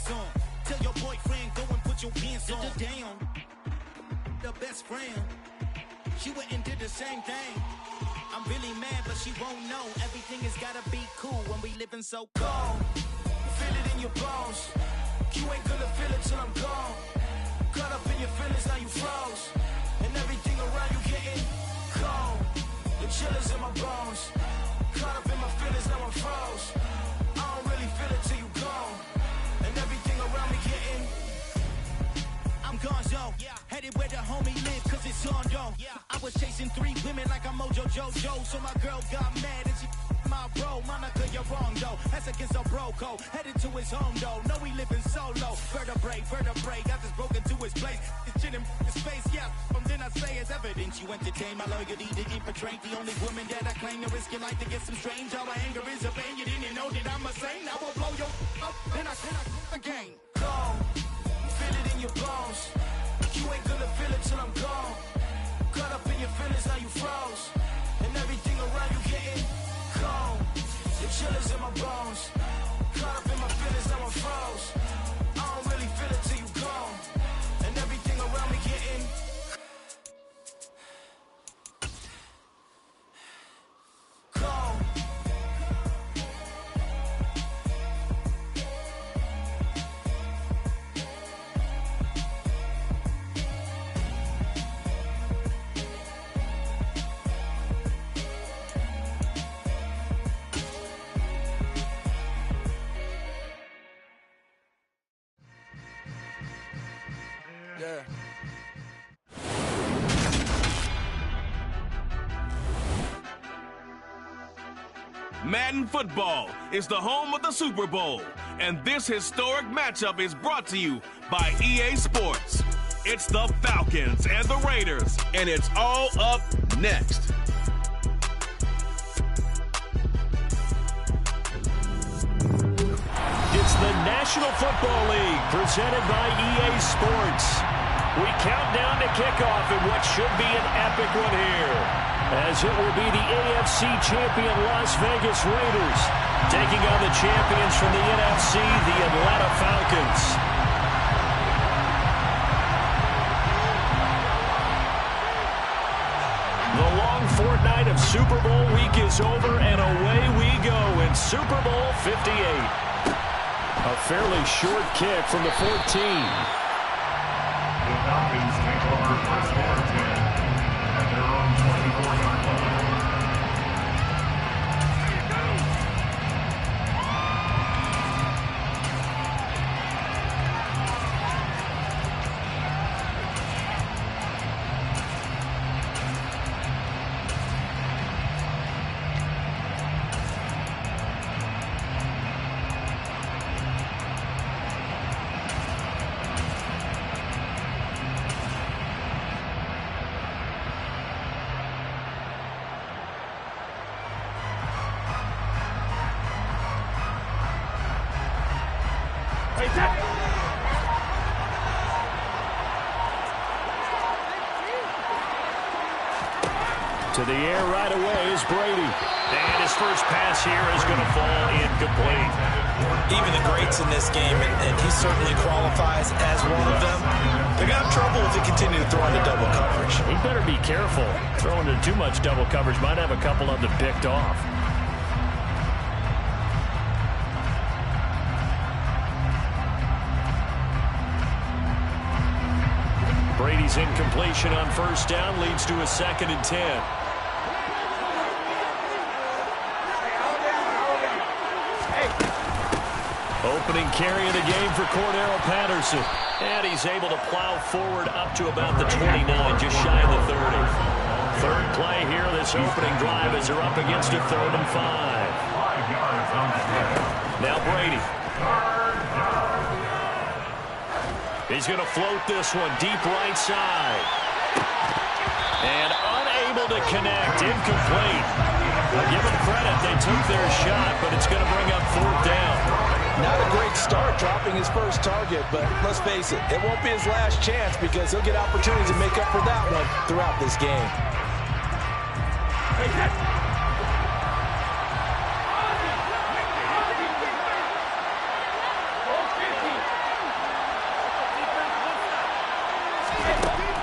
dance on. Tell your boyfriend, go and put your pants on. Down. The best friend. She went and did the same thing. I'm really mad, but she won't know. Everything has gotta be cool when we living so cold. Feel it in your bones. You ain't gonna feel it till I'm gone. Caught up in your feelings, now you froze. And everything around you getting cold. The chillers in my bones. Caught up in my feelings, now I'm froze. I don't really feel it till you gone. And everything around me getting. I'm gonzo. Headed where the homie live, cause it's on though. I was chasing 3 women like I'm Mojo Jojo. So my girl got mad and she my bro. Monica, you're wrong though. That's against a bro code. Headed to his home though. No, we living solo. Vertebrae. Got this broken to his place. This shit in his face, yeah. From then I say it's evidence. You entertain my loyalty to infiltrate. The only woman that I claim to risk your life to get some strange. All my anger is a pain. You didn't know that I'm a saint. I will blow your up. Then I again. Go. Feel it in your bones. You ain't gonna feel it till I'm gone. Caught up in your feelings, now you froze. And everything around you getting cold. The chillers in my bones. Caught up in my feelings, now I'm froze. I don't really feel it till you gone. And everything around me getting cold. Madden Football is the home of the Super Bowl, and this historic matchup is brought to you by EA Sports. It's the Falcons and the Raiders, and it's all up next. It's the National Football League presented by EA Sports. We count down to kickoff in what should be an epic one here, as it will be the AFC champion Las Vegas Raiders taking on the champions from the NFC, the Atlanta Falcons. The long fortnight of Super Bowl week is over, and away we go in Super Bowl 58. A fairly short kick from the 14. The Falcons take over first and 10 at their own 24-yard line. To the air right away is Brady. And his first pass here is going to fall incomplete. Even the greats in this game, and he certainly qualifies as one of them, they're going to have trouble if they continue to throw into double coverage. He better be careful. Throwing into too much double coverage might have a couple of them picked off. Brady's incompletion on first down leads to a 2nd and 10. Opening carry of the game for Cordero Patterson. And he's able to plow forward up to about the 29, just shy of the 30. Third play here, this opening drive as they're up against a 3rd and 5. Now Brady. He's going to float this one deep right side. And unable to connect, incomplete. I'll give them credit, they took their shot, but it's going to bring up 4th down. Not a great start dropping his first target, but let's face it, it won't be his last chance because he'll get opportunities to make up for that one throughout this game.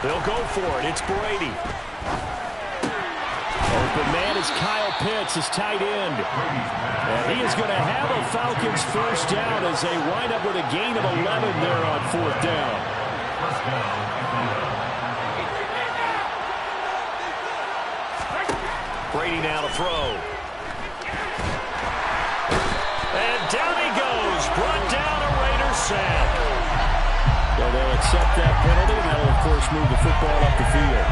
They'll go for it. It's Brady. Open man is Kyle Pitts, his tight end. And he is going to have a Falcons first down as they wind up with a gain of 11 there on fourth down. Brady now to throw. And down he goes. Brought down a Raiders sack. So they'll accept that penalty, and that'll, of course, move the football up the field.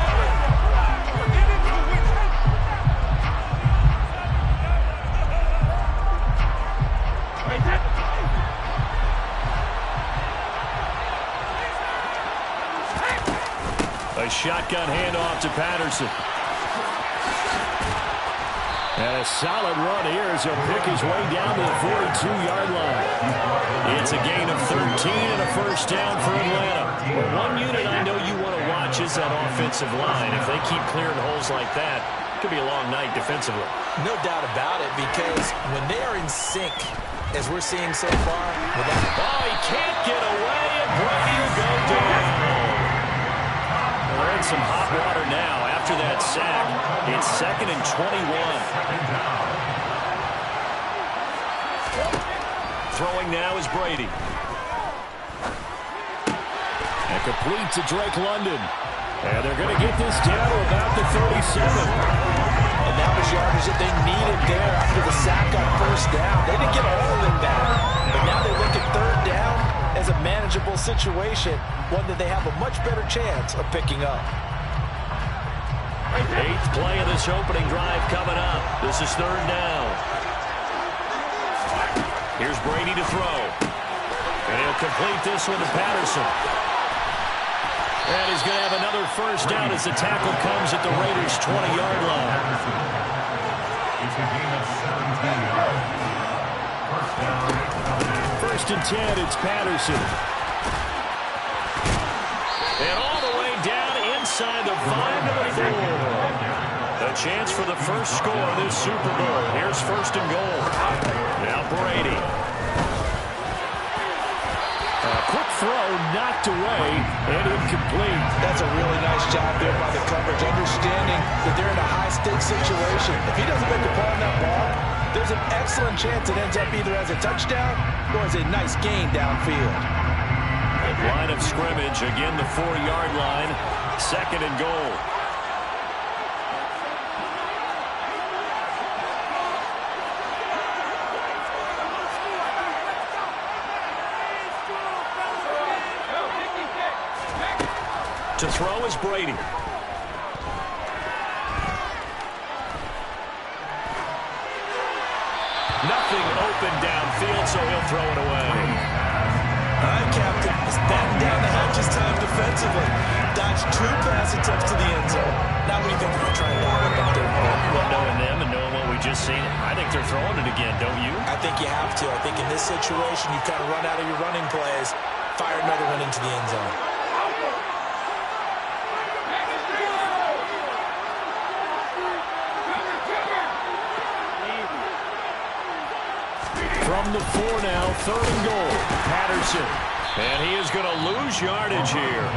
A shotgun handoff to Patterson. And a solid run here as he'll pick his way down to the 42-yard line. It's a gain of 13 and a first down for Atlanta. Well, one unit I know you want to watch is that offensive line. If they keep clearing holes like that, it could be a long night defensively. No doubt about it, because when they are in sync, as we're seeing so far, oh, he can't get away, and Brady will go down. We're in some hot water now. After that sack, it's 2nd and 21. Throwing now is Brady. And complete to Drake London. And they're going to get this down to about the 37. And that was yardage that they needed there after the sack on first down. They didn't get all of it back, but now they look at third down as a manageable situation, one that they have a much better chance of picking up. 8th play of this opening drive coming up. This is third down. Here's Brady to throw. And he'll complete this one to Patterson. And he's going to have another first down as the tackle comes at the Raiders' 20-yard line. It's a gain of 17 yards. First down. First and 10, it's Patterson. And all the way down inside the 5 to the 4. A chance for the first score of this Super Bowl. Here's first and goal. Now Brady. A quick throw knocked away and incomplete. That's a really nice job there by the coverage, understanding that they're in a high-stakes situation. If he doesn't make a play on that ball, there's an excellent chance it ends up either as a touchdown or as a nice gain downfield. Line of scrimmage, again the 4-yard line, 2nd and goal. To throw is Brady. Nothing open downfield, so he'll throw it away. All right, Captain. He's batting down the hatches time defensively. Dodged 2 pass attempts to the end zone. Now we think they're trying to line up there. Well, knowing them and knowing what we just seen, I think they're throwing it again, don't you? I think you have to. I think in this situation, you kind of run out of your running plays, fire another one into the end zone. From the 4 now, 3rd and goal. Patterson. And he is going to lose yardage here.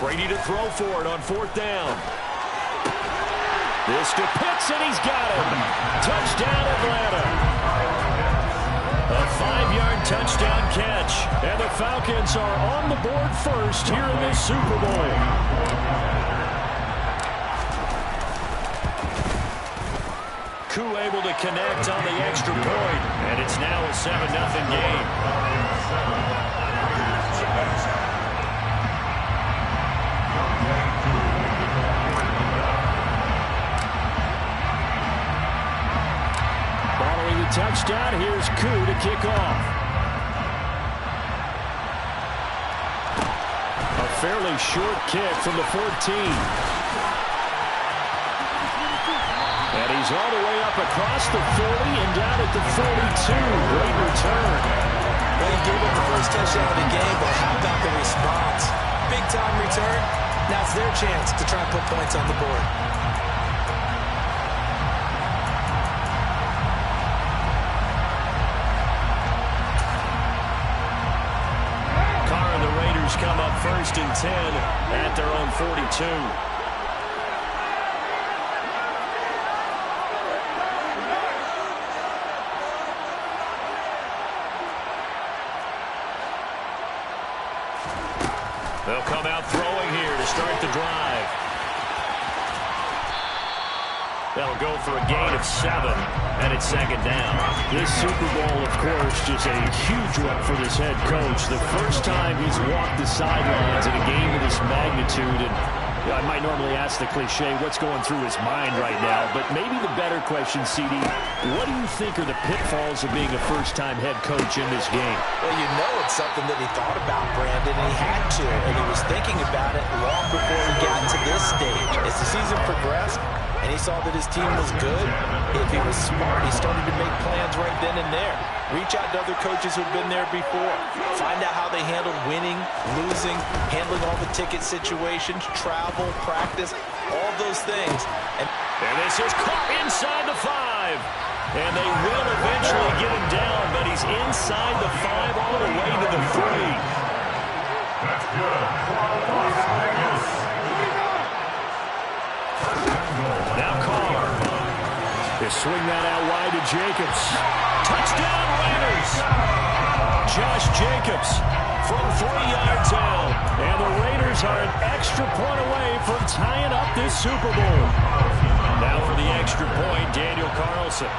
Brady to throw for it on 4th down. This to Pitts, and he's got him. Touchdown, Atlanta. A 5-yard touchdown catch. And the Falcons are on the board first here in this Super Bowl. Koo able to connect on the extra point. And it's now a 7-0 game. Touchdown. Here's Koo to kick off. A fairly short kick from the 14. And he's all the way up up across the 40 and down at the 42. Great return. Well, he gave up the first touchdown of the game, but how about the response? Big-time return. Now it's their chance to try and put points on the board. Come up 1st and 10 at their own 42. They'll come out throwing here to start the drive. That'll go for a gain of 7, and it's 2nd down. This Super Bowl, of course, just a huge one for this head coach. The first time he's walked the sidelines in a game of this magnitude, and I might normally ask the cliche, what's going through his mind right now, but maybe the better question, CD, what do you think are the pitfalls of being a first-time head coach in this game? Well, you know it's something that he thought about, Brandon, and he had to, and he was thinking about it long before he got to this stage. As the season progressed, and he saw that his team was good, if he was smart, he started to make plans right then and there. Reach out to other coaches who've been there before. Find out how they handled winning, losing, handling all the ticket situations, travel, practice, all those things. And this is caught inside the 5. And they will eventually get him down, but he's inside the 5 all the way to the 3. That's good. Las Vegas. Now Carr. They swing that out wide to Jacobs. Touchdown Raiders! Josh Jacobs from 3 yards out. And the Raiders are an extra point away from tying up this Super Bowl. Now for the extra point, Daniel Carlson.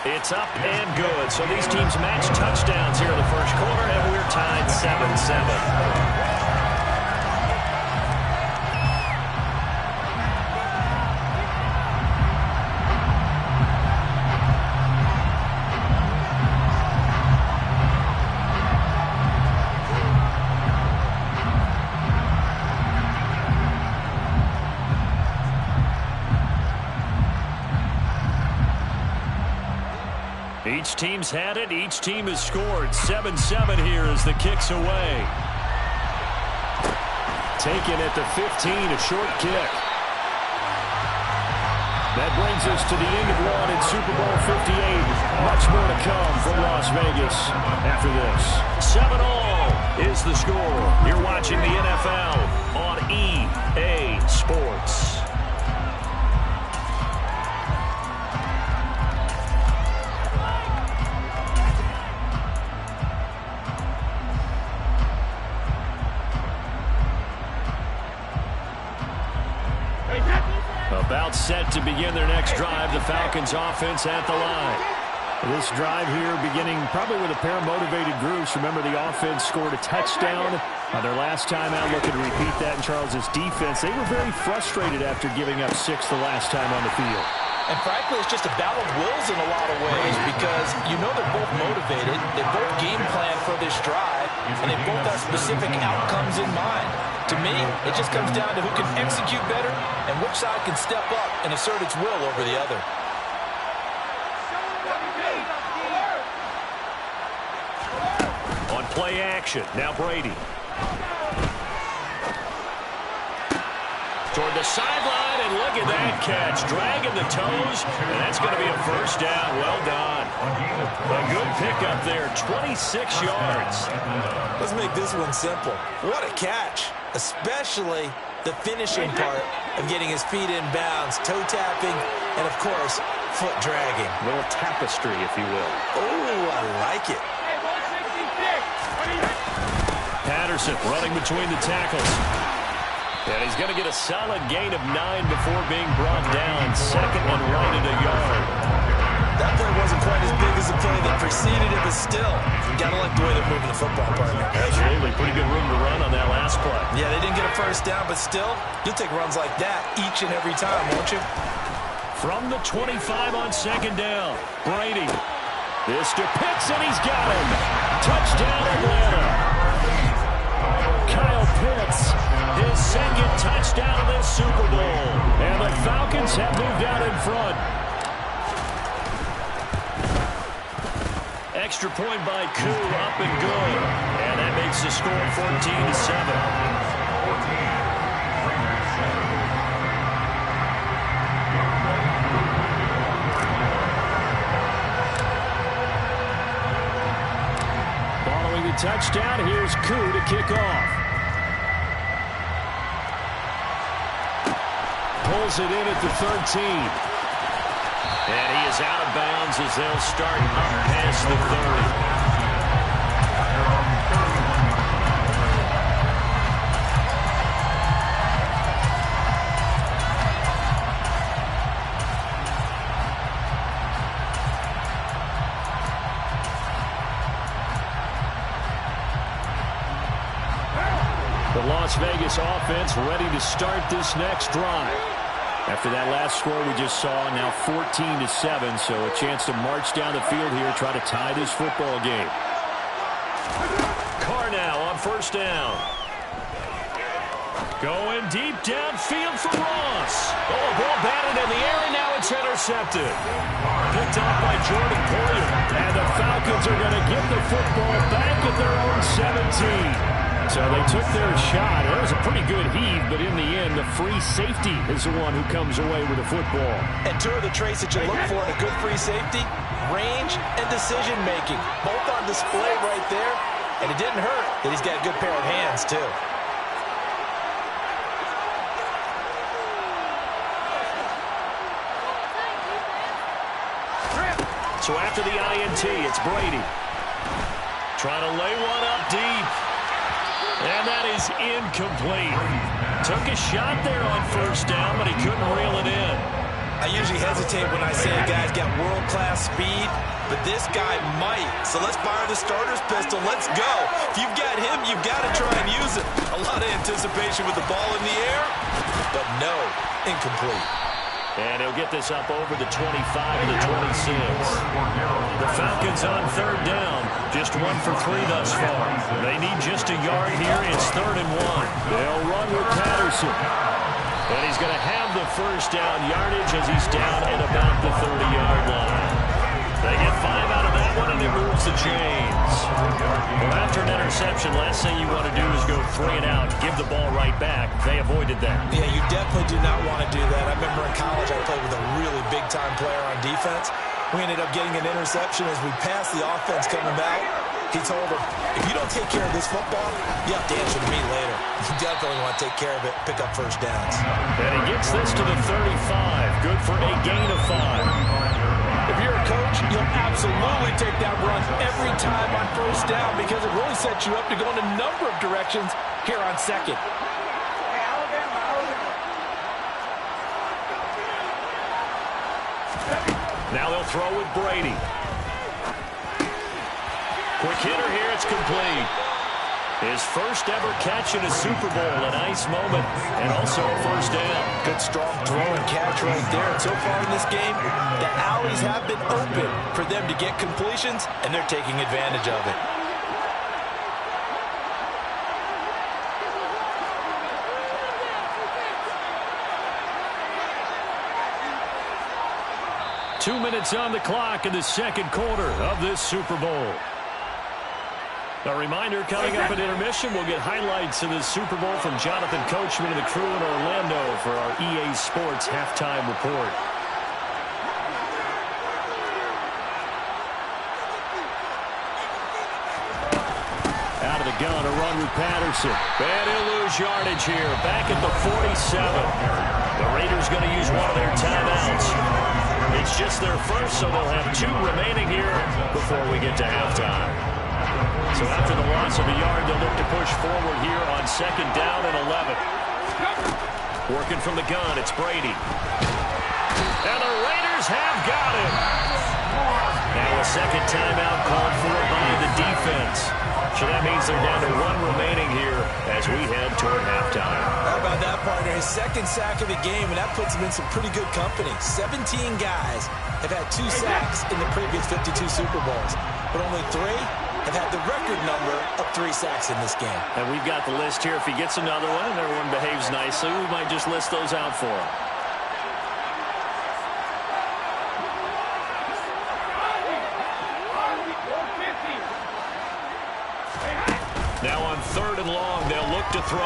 It's up and good. So these teams match touchdowns here in the first quarter, and we're tied 7-7. Each team's had it. Each team has scored. 7-7 here as the kick's away. Taken at the 15, a short kick. That brings us to the end of one in Super Bowl 58. Much more to come from Las Vegas after this. 7-all is the score. You're watching the NFL on EA Sports. About set to begin their next drive, the Falcons offense at the line. This drive here beginning probably with a pair of motivated groups. Remember, the offense scored a touchdown on their last time out, looking to repeat that in Charles's defense. They were very frustrated after giving up 6 the last time on the field. And frankly, it's just a battle of wills in a lot of ways because you know they're both motivated, they both game plan for this drive, and they both have specific outcomes in mind. To me, it just comes down to who can execute better and which side can step up and assert its will over the other. On play action, now Brady. Toward the sideline, and look at that catch. Dragging the toes, and that's going to be a first down. Well done. A good pickup there, 26 yards. Let's make this one simple. What a catch, especially the finishing part of getting his feet in bounds, toe tapping, and, of course, foot dragging. A little tapestry, if you will. Oh, I like it. Patterson running between the tackles. And he's going to get a solid gain of 9 before being brought down. 2nd and right at a yard. That play wasn't quite as big as the play that preceded it, but still, you got to like the way they're moving the football, partner. Absolutely. Pretty good room to run on that last play. Yeah, they didn't get a first down, but still, you'll take runs like that each and every time, won't you? From the 25 on 2nd down, Brady. This to Pitts, and he's got him. Touchdown, Atlanta. Kyle Pitts, his 2nd touchdown of this Super Bowl. Falcons have moved out in front. Extra point by Koo, up and good. And that makes the score 14-7. Following the touchdown, here's Koo to kick off. Pulls it in at the 13. And he is out of bounds as they'll start up past the 30. The Las Vegas offense ready to start this next drive. After that last score we just saw, now 14-7, so a chance to march down the field here, try to tie this football game. Carr now on first down. Going deep downfield for Ross. Oh, a ball batted in the air, and now it's intercepted. Picked off by Jordan Poyer. And the Falcons are going to get the football back at their own 17. So they took their shot. It was a pretty good heave, but in the end, the free safety is the one who comes away with the football. And two of the traits that you look for in a good free safety, range and decision-making. Both on display right there, and it didn't hurt that he's got a good pair of hands, too. So after the INT, it's Brady. Trying to lay one up deep. And that is incomplete. Took a shot there on first down, but he couldn't reel it in. I usually hesitate when I say a guy's got world-class speed, but this guy might. So let's fire the starter's pistol. Let's go. If you've got him, you've got to try and use it. A lot of anticipation with the ball in the air, but no, incomplete. And he'll get this up over the 25 to the 26. The Falcons on third down. Just 1 for 3 thus far. They need just a yard here. It's 3rd and 1. They'll run with Patterson. And he's going to have the first down yardage as he's down at about the 30-yard line. They get 5 out of that one, and it moves the chains. Well, after an interception, last thing you want to do is go 3 and out, give the ball right back. They avoided that. Yeah, you definitely do not want to do that. I remember in college I played with a really big-time player on defense. We ended up getting an interception as we passed the offense coming back. He told him, if you don't take care of this football, you have to answer to me later. You definitely want to take care of it, pick up first downs. And he gets this to the 35. Good for a gain of 5. If you're a coach, you'll absolutely take that run every time on first down because it really sets you up to go in a number of directions here on second. Now they'll throw with Brady. Quick hitter here, it's complete. His first ever catch in a Super Bowl, a nice moment, and also a first down. Good strong throw and catch right there. And so far in this game, the alleys have been open for them to get completions, and they're taking advantage of it. Two minutes on the clock in the second quarter of this Super Bowl. A reminder, coming up at intermission, we'll get highlights of this Super Bowl from Jonathan Coachman and the crew in Orlando for our EA Sports halftime report. Out of the gun, a run with Patterson. And he'll lose yardage here, back at the 47. The Raiders going to use one of their timeouts. It's just their first, so they'll have 2 remaining here before we get to halftime. So after the loss of a yard, they'll look to push forward here on 2nd down and 11. Working from the gun, it's Brady. And the Raiders have got him. Now a second timeout called for by the defense. So that means they're down to 1 remaining here as we head toward halftime. How about that, partner? His second sack of the game, and that puts him in some pretty good company. 17 guys have had 2 sacks in the previous 52 Super Bowls, but only 3 have had the record number of 3 sacks in this game. And we've got the list here. If he gets another one and everyone behaves nicely, we might just list those out for him. quick to throw.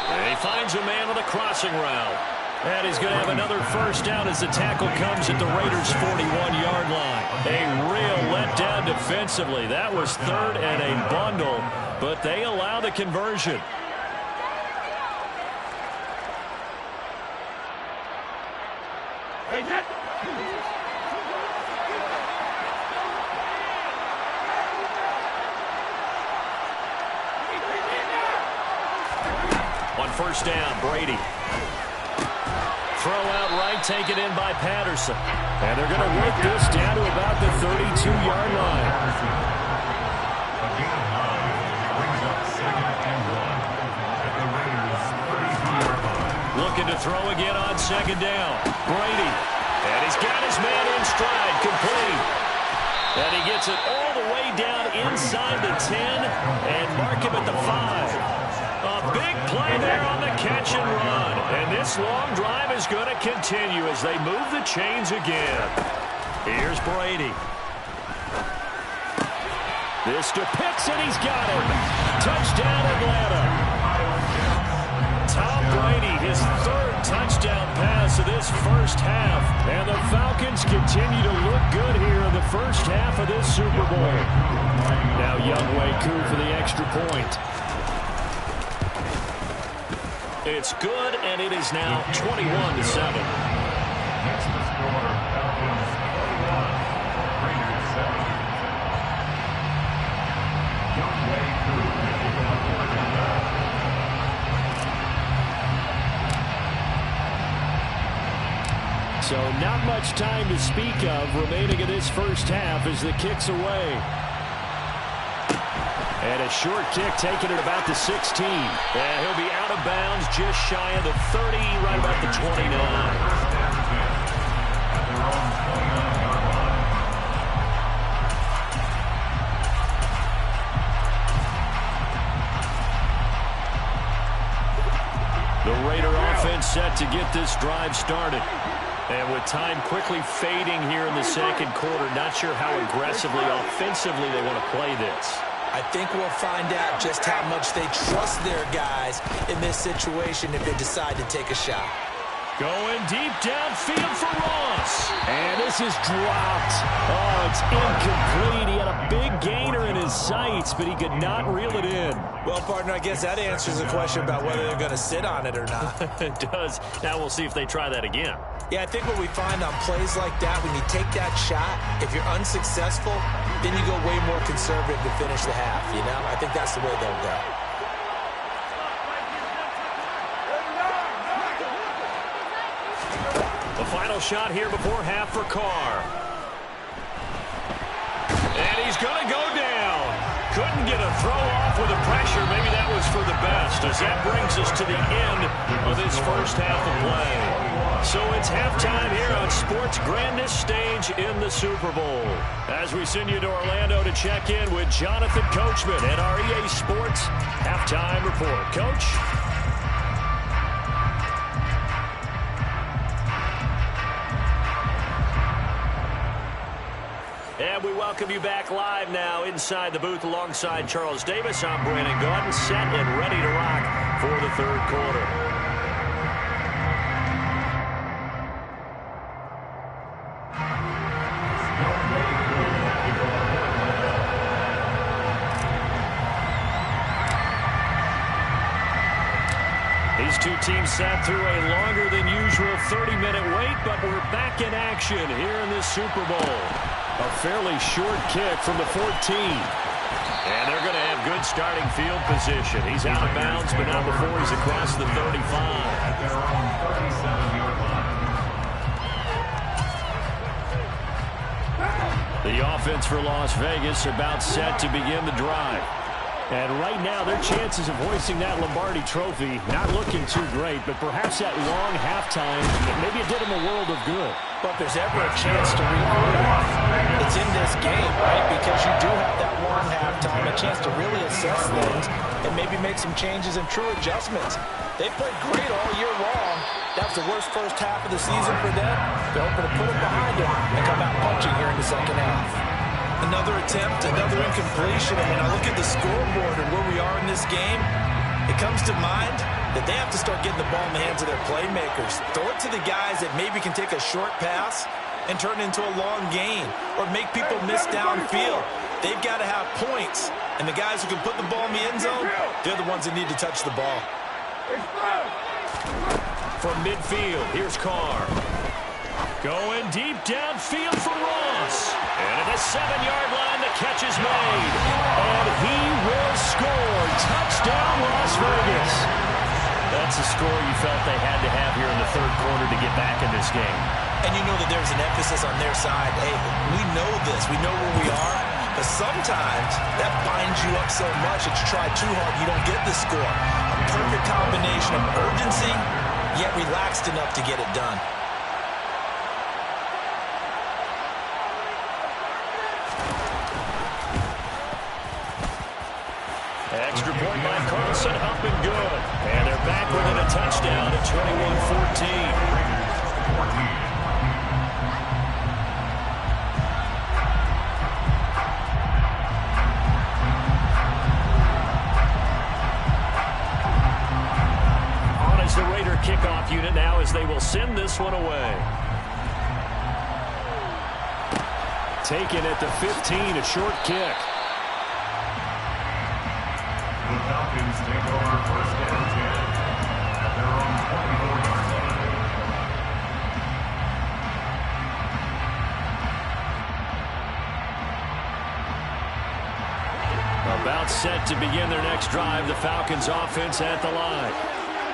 And he finds a man on the crossing route. And he's going to have another first down as the tackle comes at the Raiders' 41-yard line. A real letdown defensively. That was third and a bundle, but they allow the conversion. On first down, Brady. Throw out right, taken in by Patterson. And they're going to work this down to about the 32-yard line. Looking to throw again on second down. Brady. And he's got his man in stride, complete. And he gets it all the way down inside the 10 and mark him at the 5. A big play there on the catch and run. And this long drive is going to continue as they move the chains again. Here's Brady. This to Pitts, and he's got it. Touchdown, Atlanta. Tom Brady, his third touchdown pass of this first half. And the Falcons continue to look good here in the first half of this Super Bowl. Now Younghoe Koo for the extra point. It's good, and it is now 21-7. Next to score, Falcons 21, Raiders 7. Younghoe Koo taking a fourth down. So not much time to speak of remaining in this first half as the kick's away. And a short kick taken at about the 16. And he'll be out of bounds just shy of the 30, right about the 29. The Raider offense set to get this drive started. And with time quickly fading here in the second quarter, not sure how aggressively, offensively they want to play this. I think we'll find out just how much they trust their guys in this situation if they decide to take a shot. Going deep downfield for Ross. And this is dropped. Oh, it's incomplete. He had a big gainer in his sights, but he could not reel it in. Well, partner, I guess that answers the question about whether they're going to sit on it or not. It does. Now we'll see if they try that again. Yeah, I think what we find on plays like that, when you take that shot, if you're unsuccessful, then you go way more conservative to finish the half, you know? I think that's the way they'll go. The final shot here before half for Carr. And he's going to go down. Couldn't get a throw off with the pressure. Maybe that was for the best, as that brings us to the end of this first half of play. So it's halftime here on sports' grandest stage in the Super Bowl. As we send you to Orlando to check in with Jonathan Coachman at our EA Sports Halftime Report. Coach? And we welcome you back live now inside the booth alongside Charles Davis. I'm Brandon Gaudin, set and ready to rock for the third quarter. These two teams sat through a longer than usual 30-minute wait, but we're back in action here in this Super Bowl. A fairly short kick from the 14. And they're going to have good starting field position. He's out of bounds, but not before he's across the 35. At their own 37-yard line. The offense for Las Vegas about set to begin the drive. And right now, their chances of hoisting that Lombardi trophy not looking too great, but perhaps that long halftime, maybe it did them a world of good. But if there's ever a chance to regroup, it's in this game, right? Because you do have that long halftime, a chance to really assess things and maybe make some changes and true adjustments. They played great all year long. That was the worst first half of the season for them. They're hoping to put it behind them and come out punching here in the second half. Another attempt, another incompletion. I mean, I look at the scoreboard and where we are in this game. It comes to mind that they have to start getting the ball in the hands of their playmakers. Throw it to the guys that maybe can take a short pass and turn it into a long gain or make people miss downfield. They've got to have points. And the guys who can put the ball in the end zone, they're the ones that need to touch the ball. From midfield, here's Carr. Going deep downfield for Ross. And at the 7-yard line, the catch is made. And he will score. Touchdown, Las Vegas. That's a score you felt they had to have here in the third quarter to get back in this game. And you know that there's an emphasis on their side. Hey, we know this. We know where we are. But sometimes that binds you up so much that you try too hard, you don't get the score. A perfect combination of urgency, yet relaxed enough to get it done. Extra point by Carlson, up and good. And they're back within a touchdown at 21-14. The Raider kickoff unit now as they will send this one away. Taken at the 15, a short kick. The Falcons take over first and 10 at their own 24-yard line. About set to begin their next drive, the Falcons offense at the line.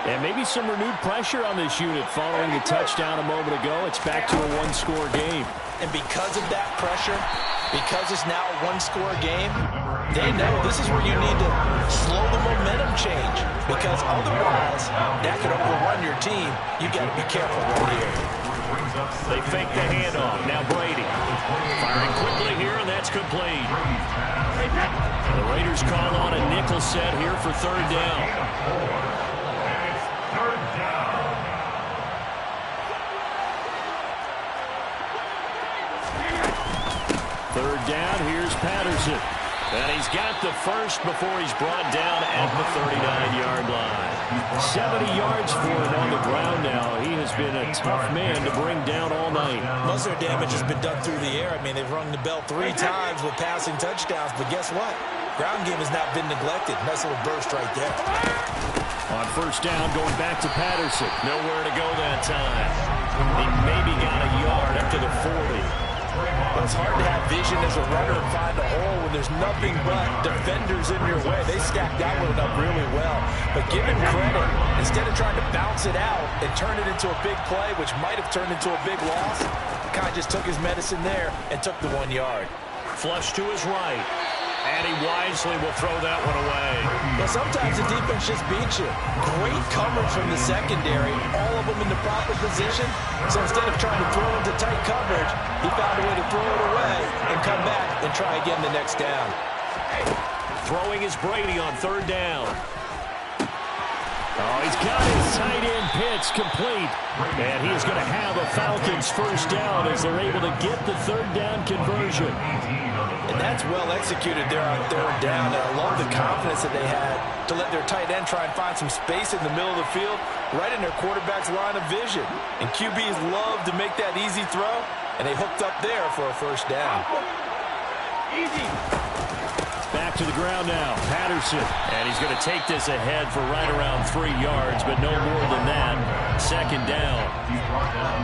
And maybe some renewed pressure on this unit following the touchdown a moment ago. It's back to a one-score game. And because of that pressure, because it's now a one-score game, they know this is where you need to slow the momentum change. Because otherwise, that could overrun your team. You've got to be careful right here. They fake the handoff. Now Brady. Firing quickly here, and that's complete. The Raiders call on a nickel set here for third down. Third down, here's Patterson. And he's got the first before he's brought down at the 39-yard line. 70 yards for him on the ground now. He has been a tough man to bring down all night. Most of their damage has been done through the air. I mean, they've rung the bell 3 times with passing touchdowns. But guess what? Ground game has not been neglected. Nice little burst right there. On first down, going back to Patterson. Nowhere to go that time. He maybe got a yard up to the 40. Well, it's hard to have vision as a runner and find a hole when there's nothing but defenders in your way. They stacked that one up really well. But give him credit. Instead of trying to bounce it out and turn it into a big play, which might have turned into a big loss, Kai just took his medicine there and took the 1 yard. Flush to his right. And he wisely will throw that one away. Well, sometimes the defense just beats you. Great coverage from the secondary, all of them in the proper position. So instead of trying to throw into tight coverage, he found a way to throw it away and come back and try again the next down. Throwing is Brady on third down. Oh, he's got his tight end pitch complete. And he is going to have a Falcons first down as they're able to get the third down conversion. And that's well executed there on third down. And I love the confidence that they had to let their tight end try and find some space in the middle of the field, right in their quarterback's line of vision. And QBs love to make that easy throw, and they hooked up there for a first down. Easy. Back to the ground now, Patterson. And he's going to take this ahead for right around 3 yards, but no more than that. Second down.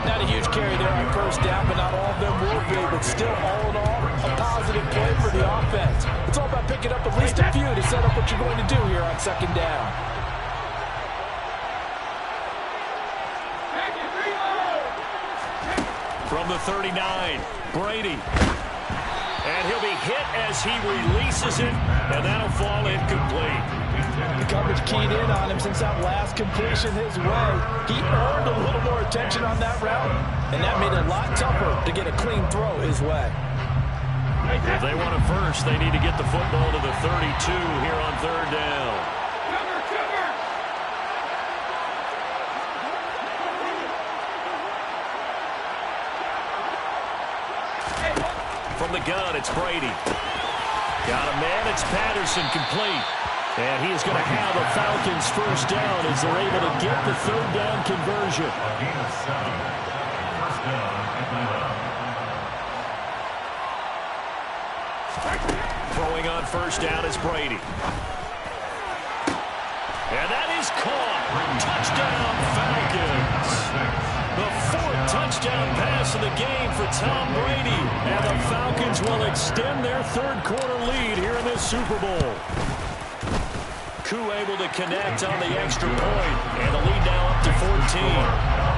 Not a huge carry there on first down, but not all of them will be. But still, all in all, a positive play for the offense. It's all about picking up at least a few to set up what you're going to do here on second down. From the 39, Brady. And he'll be hit as he releases it, and that'll fall incomplete. The coverage keyed in on him since that last completion his way. He earned a little more attention on that route, and that made it a lot tougher to get a clean throw his way. If they want it first, they need to get the football to the 32 here on third down. From From the gun, it's Brady. Got a man, it's Patterson, complete. And he is going to have a Falcons first down as they're able to get the third down conversion. A gain of 7. First down, Atlanta. Throwing on first down is Brady. And that is caught. Touchdown, Falcons. The 4th touchdown pass of the game for Tom Brady. And the Falcons will extend their third quarter lead here in this Super Bowl. Koo able to connect on the extra point, and the lead now up to 14.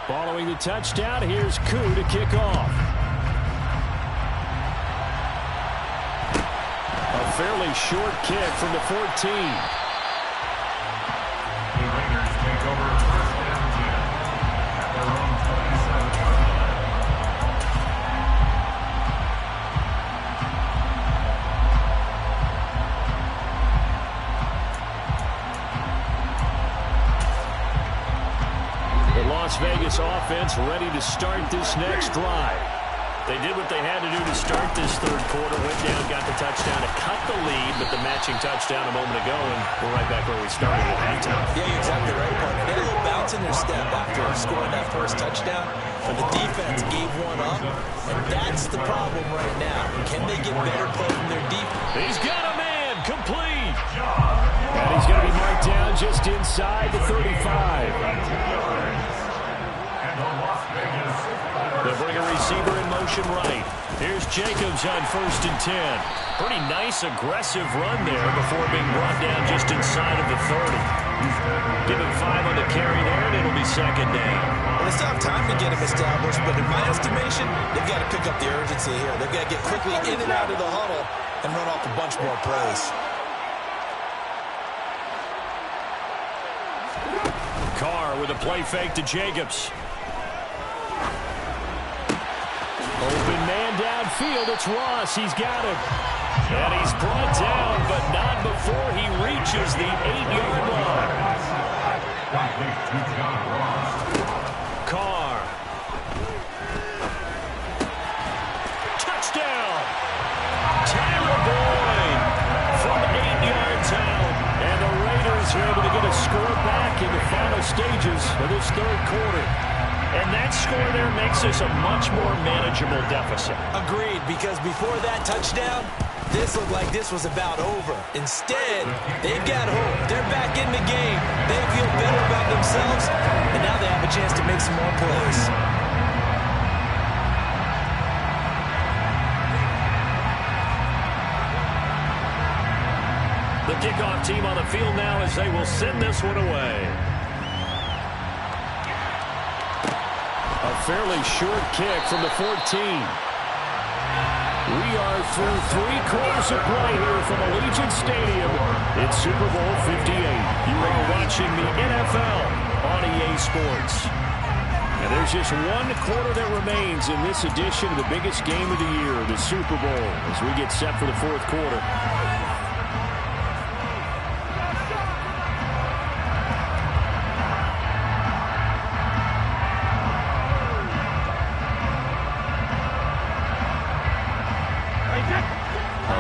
Following the touchdown, here's Koo to kick off. A fairly short kick from the 14. The Raiders take over first and 10 at their own 27-yard line. The Las Vegas offense ready to start this next drive. They did what they had to do to start this third quarter. Went down, got the touchdown to cut the lead, but the matching touchdown a moment ago, and we're right back where we started at halftime. Yeah, you're exactly right, partner. They had a little bounce in their step after scoring that first touchdown. But the defense gave one up, and that's the problem right now. Can they get better play from their defense? He's got a man, complete. And he's going to be marked down just inside the 35. They'll bring a receiver in motion right. Here's Jacobs on first and 10. Pretty nice, aggressive run there before being brought down just inside of the 30. Give him 5 on the carry there, and it'll be second down. Well, they still have time to get him established, but in my estimation, they've got to pick up the urgency here. They've got to get quickly in and out of the huddle and run off a bunch more plays. Carr with a play fake to Jacobs. Open man downfield, it's Ross, he's got him. And he's brought down, but not before he reaches the 8-yard line. Carr. Touchdown! Tyler Boyd from 8 yards out. And the Raiders are able to get a score back in the final stages of this third quarter. And that score there makes us a much more manageable deficit. Agreed, because before that touchdown, this looked like this was about over. Instead, they've got hope. They're back in the game. They feel better about themselves, and now they have a chance to make some more plays. The kickoff team on the field now as they will send this one away. A fairly short kick from the 14. We are through 3 quarters of play here from Allegiant Stadium. It's Super Bowl 58. You are watching the NFL on EA Sports. And there's just 1 quarter that remains in this edition of the biggest game of the year, the Super Bowl, as we get set for the 4th quarter.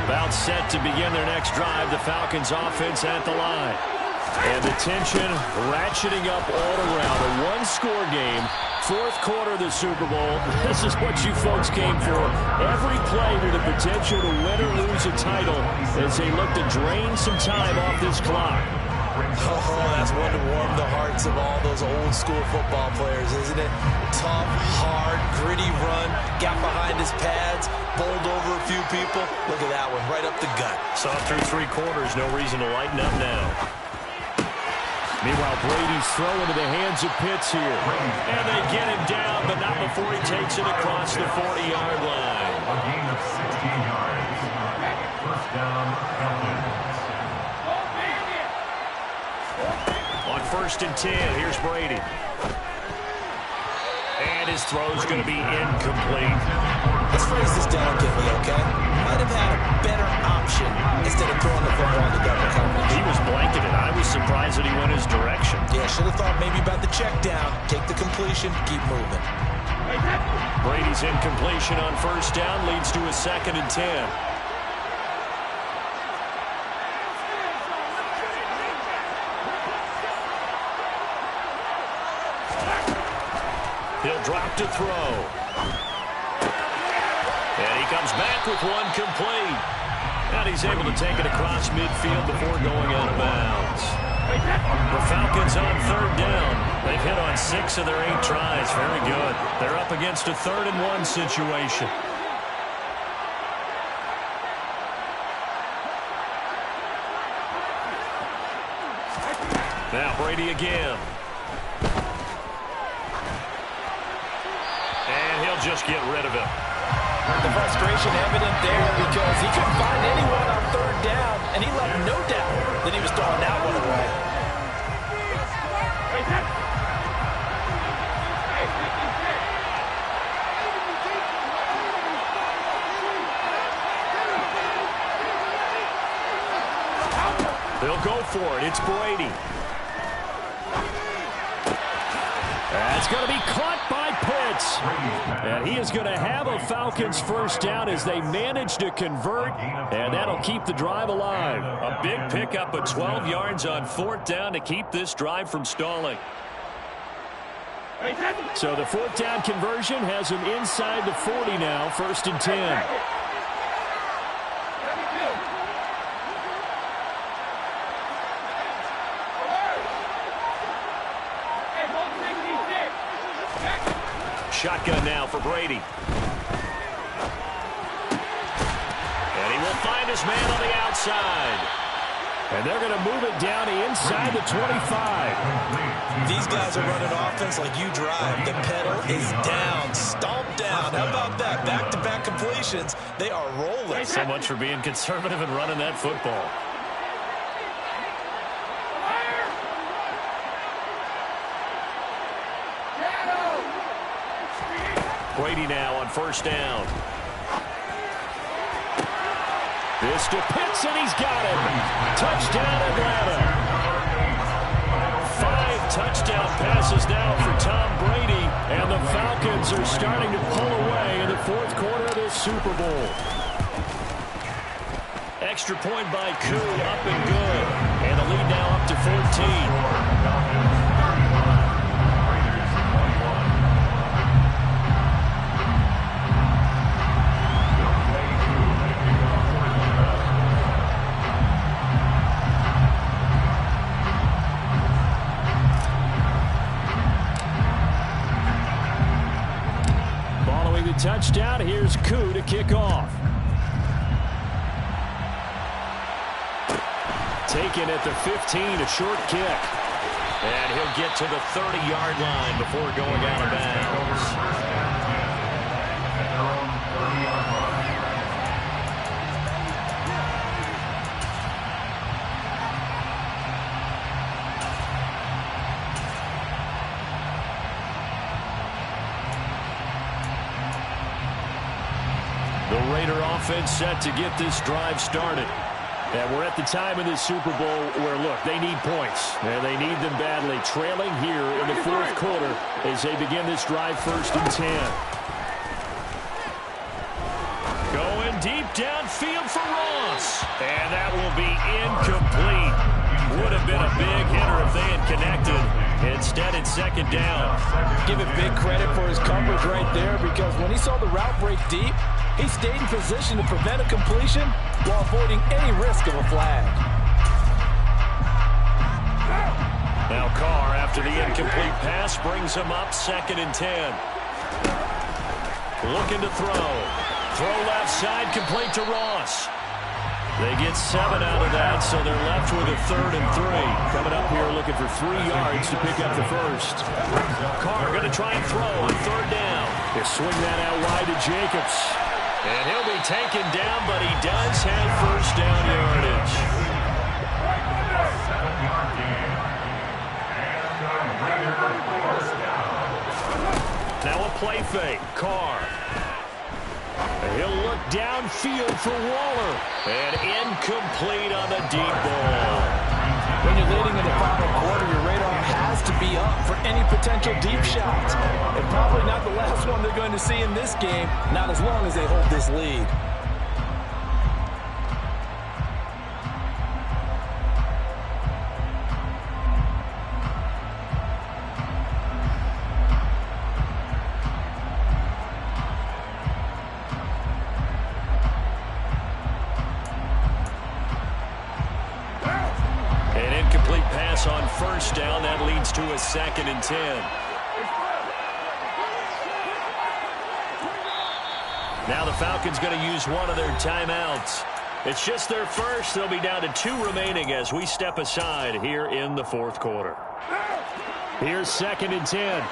About set to begin their next drive, the Falcons offense at the line. And the tension ratcheting up all around. A 1-score game, 4th quarter of the Super Bowl. This is what you folks came for. Every play with the potential to win or lose a title as they look to drain some time off this clock. Oh, that's one to warm the hearts of all those old-school football players, isn't it? Tough, hard, gritty run, got behind his pads, bowled over a few people. Look at that one, right up the gut. Saw through 3 quarters, no reason to lighten up now. Meanwhile, Brady's throw into the hands of Pitts here. And they get him down, but not before he takes it across the 40-yard line. A gain of 16 yards. First down, Falcons. On first and 10. Here's Brady. And his throw's going to be incomplete. Let's phrase this delicately, okay? Might have had a better option instead of throwing the football to double coverage. He was blanketed. I was surprised that he went his direction. Yeah, should have thought maybe about the check down, take the completion, keep moving. Brady's incompletion on first down leads to a 2nd and 10. He'll drop to throw. And he comes back with one complete. And he's able to take it across midfield before going out of bounds. The Falcons on 3rd down. They've hit on 6 of their 8 tries. Very good. They're up against a 3rd and 1 situation. Now Brady again. And he'll just get rid of it. The frustration evident there because he couldn't find anyone on 3rd down, and he left no doubt that he was throwing that one away. They'll go for it. It's Brady. That's going to be caught by Pitts. And he is going to have a Falcons first down as they manage to convert, and that'll keep the drive alive. A big pickup of 12 yards on 4th down to keep this drive from stalling. So the 4th down conversion has him inside the 40 now, 1st and 10. Shotgun now for Brady. And he will find his man on the outside. And they're going to move it down inside the 25. These guys are running offense like you drive. The pedal is down, stomped down. How about that? Back-to-back completions. They are rolling. So much for being conservative and running that football. Brady now on first down. This to Pitts, and he's got it. Touchdown, Atlanta. 5 touchdown passes now for Tom Brady, and the Falcons are starting to pull away in the 4th quarter of this Super Bowl. Extra point by Koo, up and good. And the lead now up to 14. Touchdown. Here's Koo to kick off. Taken at the 15, a short kick. And he'll get to the 30-yard line before going out of bounds. The Raider offense set to get this drive started. And we're at the time in this Super Bowl where, look, they need points. And they need them badly. Trailing here in the 4th quarter as they begin this drive 1st and 10. Going deep downfield for Ross. And that will be incomplete. Would have been a big hitter if they had connected. Instead, it's 2nd down. Give it big credit for his coverage right there because when he saw the route break deep, he stayed in position to prevent a completion while avoiding any risk of a flag. Now Carr, after the incomplete pass, brings him up 2nd and 10. Looking to throw. Throw left side, complete to Ross. They get 7 out of that, so they're left with a 3rd and 3. Coming up here looking for 3 yards to pick up the first. Carr going to try and throw on 3rd down. They swing that out wide to Jacobs. And he'll be taken down, but he does have first down yardage. Now a play fake. Carr. He'll look downfield for Waller. And incomplete on the deep ball. When you're leading in the final quarter, your radar has to be up for any potential deep shots. And probably not the last one they're going to see in this game, not as long as they hold this lead. On first down, that leads to a 2nd and 10. Now the Falcons going to use one of their timeouts. It's just their first. They'll be down to 2 remaining as we step aside here in the 4th quarter. Here's 2nd and 10.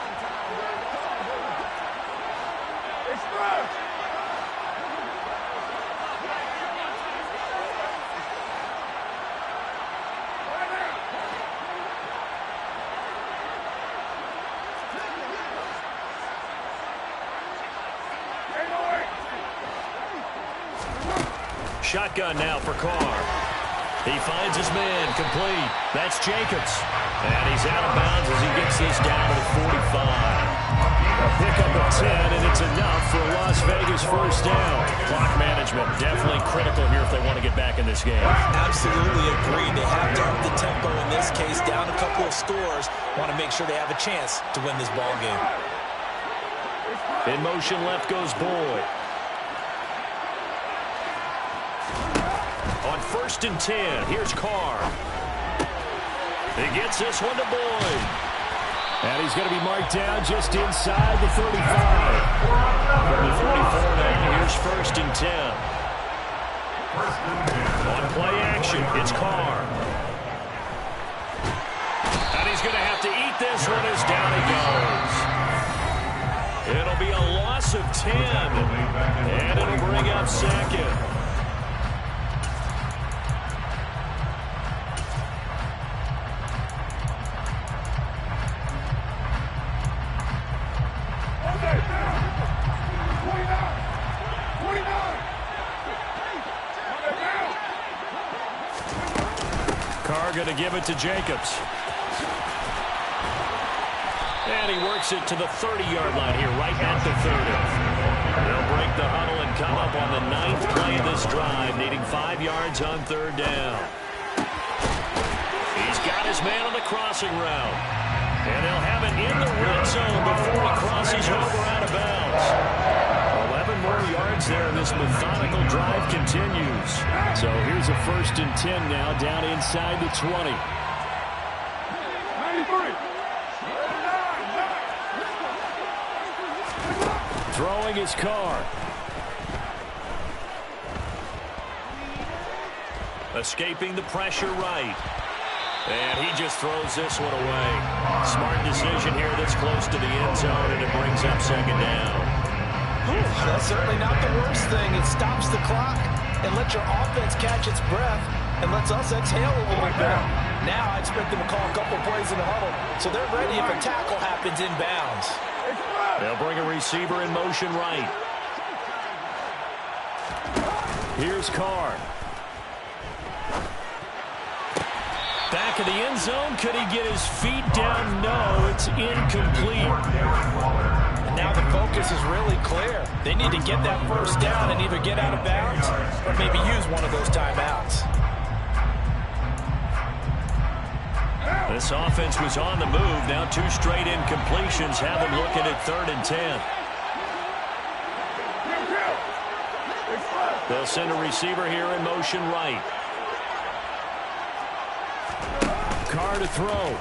Shotgun now for Carr. He finds his man, complete. That's Jacobs. And he's out of bounds as he gets this down to the 45. A pickup of 10, and it's enough for a Las Vegas first down. Clock management definitely critical here if they want to get back in this game. Absolutely agreed. They have to up the tempo in this case, down a couple of scores. Want to make sure they have a chance to win this ball game. In motion left goes Boyd. On 1st and 10, here's Carr. He gets this one to Boyd. And he's going to be marked down just inside the 35. From the 44 now, here's 1st and 10. On play action, it's Carr. And he's going to have to eat this one as down he goes. It'll be a loss of 10. And it'll bring up 2nd. Going to give it to Jacobs. And he works it to the 30-yard line here, right at the 30. They'll break the huddle and come up on the 9th play of this drive, needing 5 yards on 3rd down. He's got his man on the crossing route. And they'll have it in the red zone before he crosses over out of bounds. 11 more yards there, and this methodical drive continues. So here's a 1st and 10 now, down inside the 20. Throwing his Carr. Escaping the pressure right. And he just throws this one away. Smart decision here this close to the end zone, and it brings up 2nd down. That's certainly not the worst thing. It stops the clock and lets your offense catch its breath and lets us exhale a little bit. Now I expect them to call a couple plays in the huddle so they're ready if a tackle happens inbounds. They'll bring a receiver in motion right. Here's Carr. Back of the end zone. Could he get his feet down? No, it's incomplete. And now the focus is really clear. They need to get that first down and either get out of bounds or maybe use one of those timeouts. This offense was on the move. Now 2 straight incompletions have them looking at 3rd and 10. They'll send a receiver here in motion right. Carr to throw.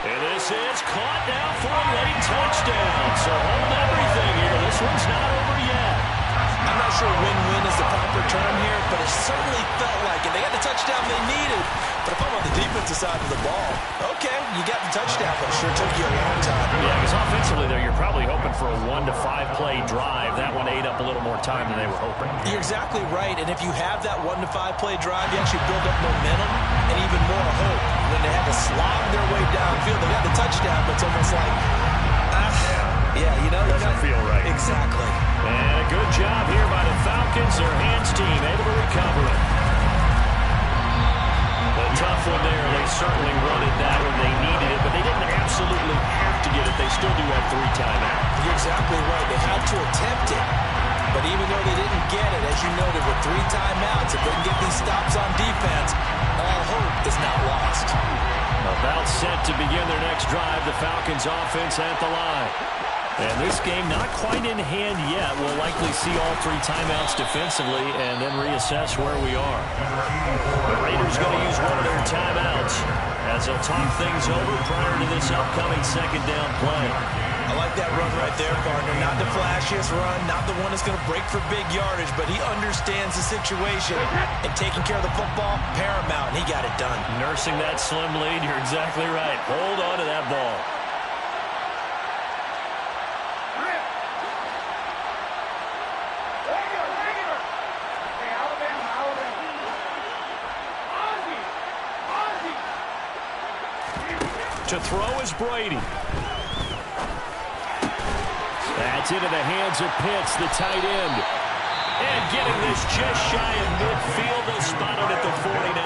And this is caught now for a late touchdown. So hold everything here. This one's not over yet. I'm not sure win-win is the proper term here, but it certainly felt like it. They got the touchdown they needed, But if I'm on the defensive side of the ball, okay, you got the touchdown, but it sure took you a long time. Yeah, because offensively there, you're probably hoping for a 1 to 5 play drive. That one ate up a little more time than they were hoping. You're exactly right, and if you have that 1 to 5 play drive, you actually build up momentum and even more hope. When they had to slog their way downfield, they got the touchdown, but it's almost like, yeah, you know, doesn't feel right. Exactly. And a good job here by the Falcons. Their hands team able to recover it. A tough one there. They certainly wanted that when they needed it, but they didn't absolutely have to get it. They still do have 3 timeouts. You're exactly right. They had to attempt it. But even though they didn't get it, as you noted, with 3 timeouts, if they can get these stops on defense, all hope is not lost. About set to begin their next drive, the Falcons offense at the line. And this game not quite in hand yet. We'll likely see all 3 timeouts defensively and then reassess where we are. The Raiders going to use one of their timeouts as they'll talk things over prior to this upcoming second down play. I like that run right there, partner. Not the flashiest run, not the one that's going to break for big yardage, but he understands the situation. And taking care of the football, paramount, and he got it done. Nursing that slim lead, you're exactly right. Hold on to that ball. To throw is Brady. That's into the hands of Pitts, the tight end. And getting this just shy of midfield, they'll spot it at the 49.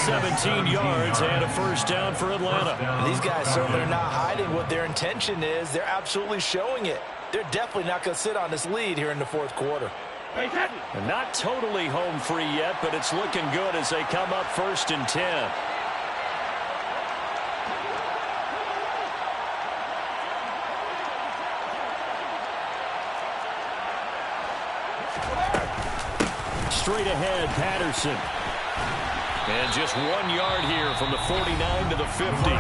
17 yards and a first down for Atlanta. These guys certainly are not hiding what their intention is. They're absolutely showing it. They're definitely not going to sit on this lead here in the fourth quarter. And not totally home free yet, but it's looking good as they come up 1st and 10. Straight ahead, Patterson. And just 1 yard here from the 49 to the 50.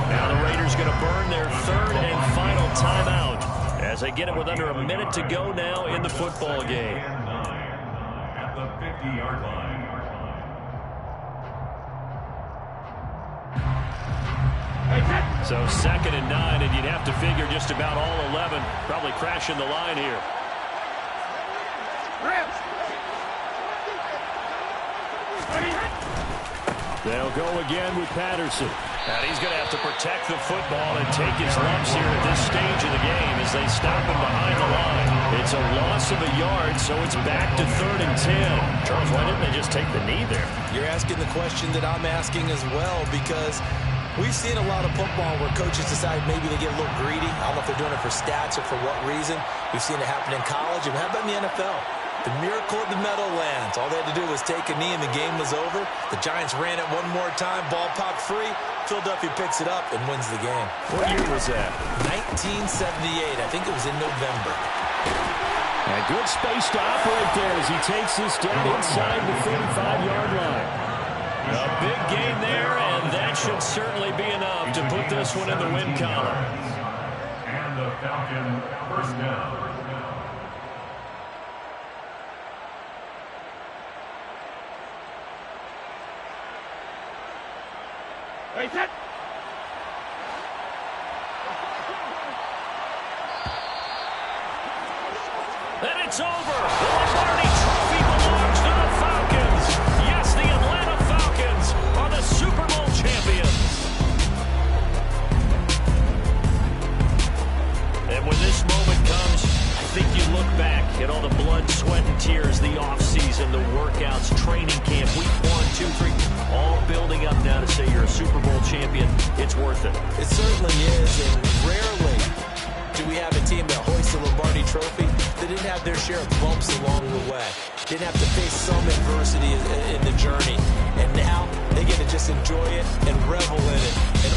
Now the Raiders going to burn their 3rd and final timeout as they get it with under a minute to go now in the football game. At the 50-yard line. So 2nd and 9, and you'd have to figure just about all 11 probably crashing the line here. They'll go again with Patterson. And he's going to have to protect the football and take his lumps here at this stage of the game as they stop him behind the line. It's a loss of a yard, so it's back to 3rd and 10. Charles, why didn't they just take the knee there? You're asking the question that I'm asking as well, because we've seen a lot of football where coaches decide maybe they get a little greedy. I don't know if they're doing it for stats or for what reason. We've seen it happen in college, and how about in the NFL? The miracle of the Meadowlands. All they had to do was take a knee and the game was over. The Giants ran it one more time. Ball popped free. Philadelphia picks it up and wins the game. What year was that? 1978. I think it was in November. A good space to operate there as he takes this down inside the 35-yard line. A big gain there, and that should certainly be enough to put this one in the win column. And the Falcon first down. And it's over. The Lombardi Trophy belongs to the Falcons. Yes, the Atlanta Falcons are the Super Bowl champions. And when this moment comes, I think you look back at all the blood, sweat, and tears, the offseason, the workouts, training camp, week 1, 2, 3, all building up now to say you're a Super Bowl champion. It's worth it. It certainly is, and rarely do we have a team that hoists the Lombardi Trophy that didn't have their share of bumps along the way. Didn't have to face some adversity in the journey. And now they get to just enjoy it and revel in it. And